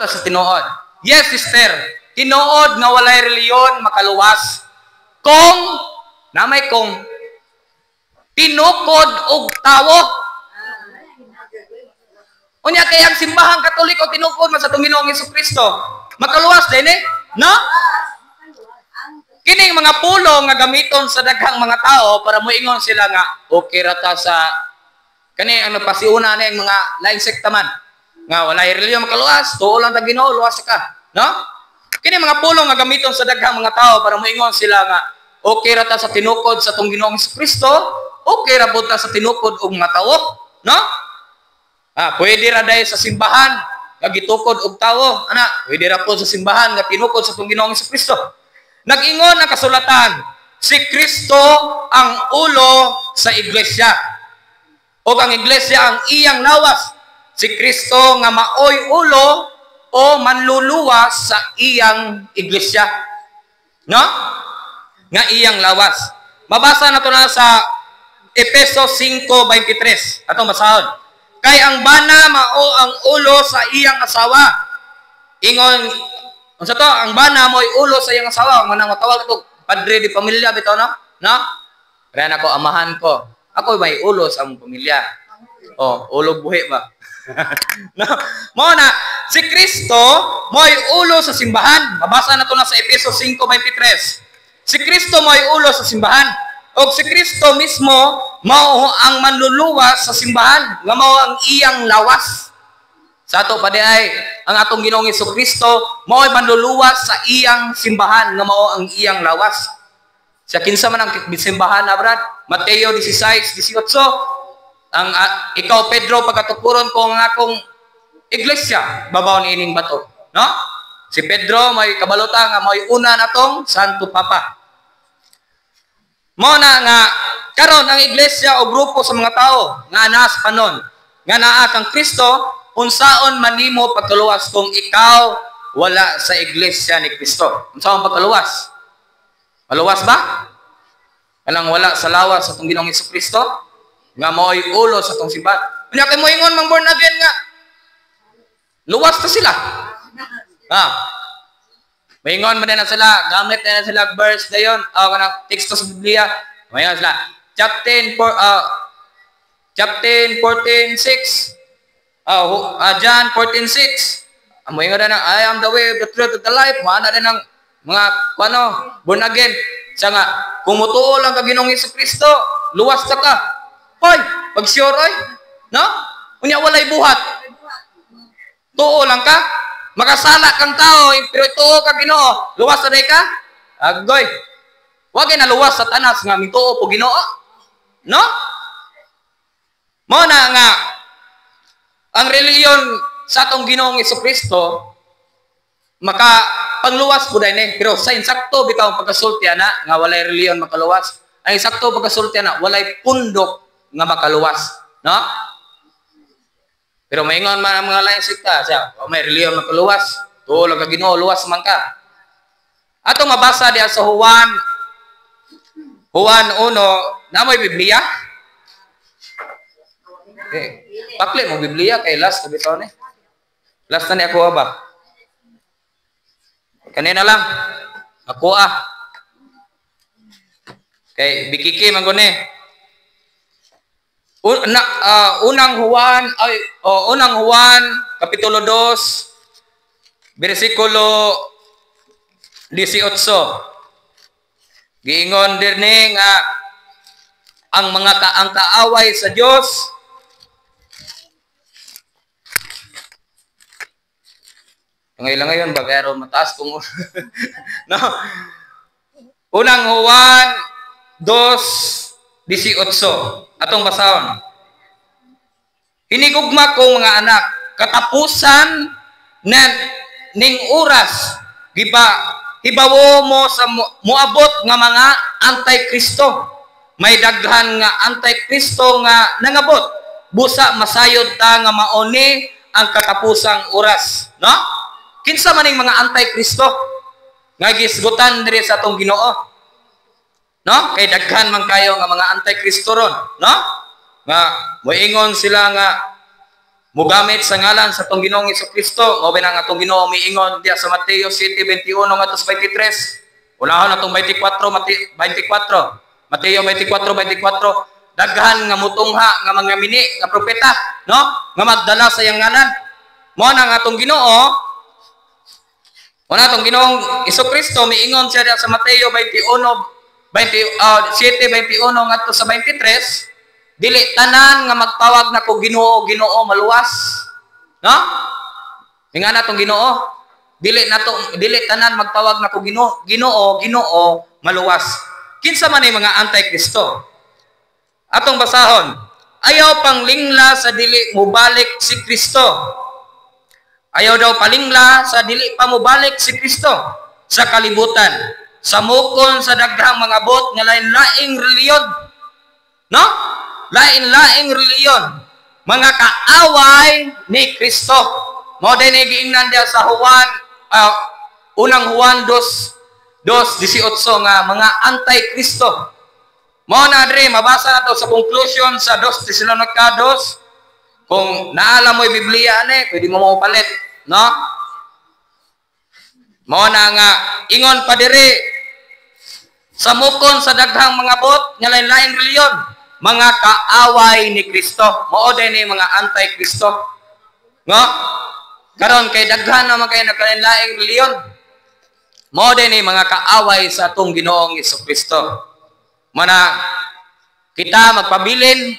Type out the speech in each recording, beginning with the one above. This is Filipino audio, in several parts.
sa tinuod. Yes, sister. Tinuod nga walay reliyon makaluwas. Kung namay kung tinukod og tawo. Unya kay ang simbahang Katoliko tinukod man sa Ginoong Hesukristo. Makaluwas din eh, no? Kining mga pulong nga gamiton sa daghang mga tao para moingon sila nga okay ra ta sa kani ano pasiuna na yung mga laing sekta man nga walay reliyon makaluwas, tuo lang ta Ginoo, luwas ka, no? Kini mga pulong nga gamiton sa daghang mga tao para moingon sila nga okay ra ta sa tinukod sa tong Ginoong Hesukristo, okay ra pud ta sa tinukod og mga tawo, no? Pwede ra dai sa simbahan nga gitukod og tawo, ana, pwede ra pud sa simbahan nga tinukod sa tong Ginoong Hesukristo. Nag-ingon ang kasulatan, si Kristo ang ulo sa iglesia. O ang iglesia ang iyang lawas. Si Kristo nga maoy ulo o manluluwas sa iyang iglesia. No? Nga iyang lawas. Mabasa na ito na sa Efeso 5:23. Atong basahon. Kay ang bana mao ang ulo sa iyang asawa. Ingon, unsa to, ang bana mo'y ulo sa iyang asawa. Manang matawag ito, padre di pamilya, bitaw no? No? Kaya ako, amahan ko. Ako may ulo sa among pamilya. Ulo buhi ba? No? Mao na, si Kristo mo'y ulo sa simbahan. Mabasa na ito na sa Efeso 5:23. Si Kristo mo'y ulo sa simbahan. O si Kristo mismo mao ang manluluwas sa simbahan. Nga mao ang iyang lawas. Sa ato pa ay ang atong Ginoong Hesukristo mao'y manluluwas sa iyang simbahan nga mao ang iyang lawas. Sa kinsa man ang simbahan na brad, Mateo 16:18, ang ikaw Pedro pagkatukuron ko ang akong iglesia, babaw ni ining bato, no? Si Pedro may kabalota nga mao'y una natong Santo Papa. Mao na nga karon ang iglesia o grupo sa mga tao nga anaa sa panon nga naa kang Kristo. Unsaon man nimo pagkaluwas kung ikaw wala sa iglesia ni Kristo? Unsaon pagkaluwas? Maluwas ba? Kanang wala sa lawas sa tong Ginoong Hesukristo nga mao'y ulo sa tong simbahan. Unya kay moingon mang born again nga luwas ta sila. Moingon man na sila, gamit na sila verse dayon, kanang teksto sa Biblia. Moingon sila. Chapter 14:6. John 14:6. Amoy nga na I am the way, the truth, the life. Mana na ng mga born again. Siya nga, kung mutuo lang ka Ginoong Hesukristo, luwas ka ka. Hoy, pag-sure oy. No? Unya walay buhat. Tuo lang ka. Makasala kang tao, pero tuo ka Ginoo. Luwas na day ka? Agoy. Huwag na luwas sa tanas nga mituo po Ginoo. No? Mo na nga ang reliyon sa atong Ginoong Hesukristo pangluwas po dahil pero sa insakto bitaw pagkasulti ana nga walay reliyon makaluwas. Ang insakto pagkasulti ana walay pundok nga makaluwas, no? Pero maingon man ang mga lain sekta siya, may reliyon makaluwas, tulo ka Ginoo luwas man ka. Atong mabasa diha sa Juan 1:1, namoy Biblia? Okay. Pakli mo Biblia kay last na bitaw ni. Last na ni ako ba? Kanina lang. Ako Kay bikiki man guni. Unang Juan kapitulo 2 bersikulo 18. Giingon dinhi nga ang mga kaaway sa Dios ngayon bagaro mataas kung no. Unang Juan 2:18 atong basahon. Hinigugma kong mga anak, katapusan ning oras hibawo mo sa moabot nga mga anti-Kristo. May daghan nga anti-Kristo nga nangabot. Busa masayod ta nga mauni ang katapusang oras, no? Kinsa maning mga anti-Kristo nga gisgutan diri sa atong Ginoo, no? Kay daghan man kayo nga mga anti-Kristo ron, no? Nga moingon sila nga mugamit sa ngalan sa atong Ginoong Jesucristo. Mao binang atong Ginoo miingon diya sa Mateo 7:21 ngadto 23. Ulahon atong 24 Mateo 24:24. Daghan nga mutungha nga mga mini nga propeta, no? Nga magdala sa iyang ngalan. Mao nang atong Ginoo. Mao na atong Ginoong Jesucristo miingon siya diya sa Mateo 7:21 ngadto sa 23. Dili tanan nga magtawag nako Ginoo, Ginoo maluwas. No? Nga natong Ginoo, dili tanan magtawag nako Ginoo, Ginoo, Ginoo maluwas. Kinsa man ay mga anti-Kristo? Atong basahon. Ayaw pang lingla sa dili mubalik si Kristo. Ayaw daw palingla sa dili pa mubalik si Kristo sa kalibutan. Samukon sa daghang mga bot nga lain-laing reliyon. No? Lain-laing reliyon. Mga kaaway ni Kristo. Mao din giingnan dia sa Juan, unang Juan 2:18 nga mga anti-Kristo. Mao na diri mabasa nato sa conclusion sa 2 Tesalonica 2. Kung naalam mo 'yung Biblia ani, pwede mo mapalit, no? Mao na nga ingon pa diri samukon sa daghang mga bot nga lain-laing reliyon, mga kaaway ni Kristo. Mao din ni mga anti-Kristo. No? Karon kay daghan na mga nagkalain-laing reliyon. Mao din ni mga kaaway sa atong Ginoong Jesucristo. Mana kita magpabilin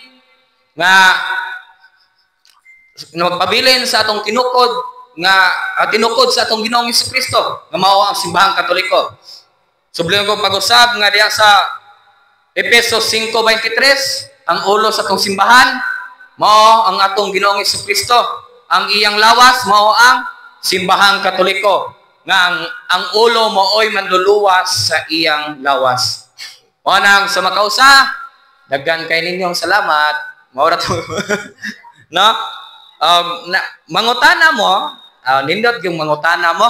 sa atong tinukod tinukod sa atong Ginoong Jesucristo nga mao ang simbahang Katoliko. Subliyon ko pag-usab nga diya sa Efesos 5:23, ang ulo sa atong simbahan mao ang atong Ginoong Jesucristo. Ang iyang lawas mao ang simbahang Katoliko nga ang ulo mooy manluluwas sa iyang lawas. Mao nang sa makausa, daghan kay ninyong salamat. Mao ra to. No? Mangutana mo, nindot yung mangutana mo.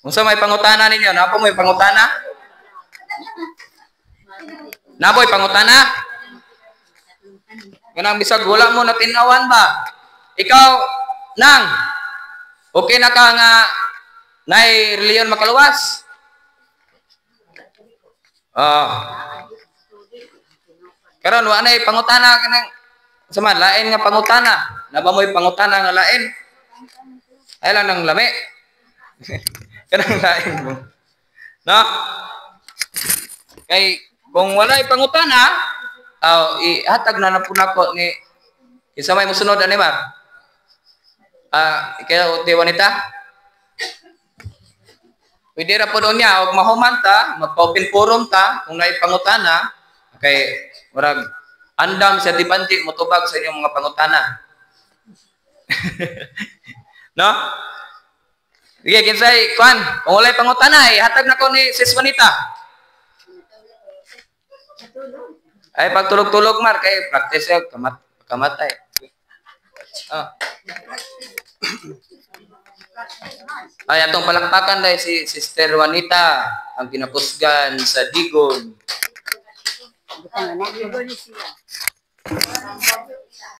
Unsa may pangutana ninyo? Napa mo yung pangutana? Naboy pangutana? Kanang bisag wala mo natinawan ba? Ikaw nang okay na ka nga nay reliyon makaluwas? Karon wa nay pangutana kanang sama lain nga pangutana. Naba mo'y pangutana nga lain? Ay lang nang lami. Kanang lain mo. No? Kay kung walay pangutana, ihatag na po nako ni isa may musunod ani Mar. Kaya ti wanita. Pwede ra po doon niya, huwag mahuman ta, magpa-open forum ta, kung naipangutana, kay murag andam sa dibanti, mutubag sa inyong mga pangutana. No? Sige, kinsay, kung walay pangutana, hatag na ko ni Sis Juanita. Ay, pagtulog-tulog, Mar, kay practice yun, kamatay. Ay, atong palakpakan dahil si Sister Juanita, ang kinapusgan sa Digon.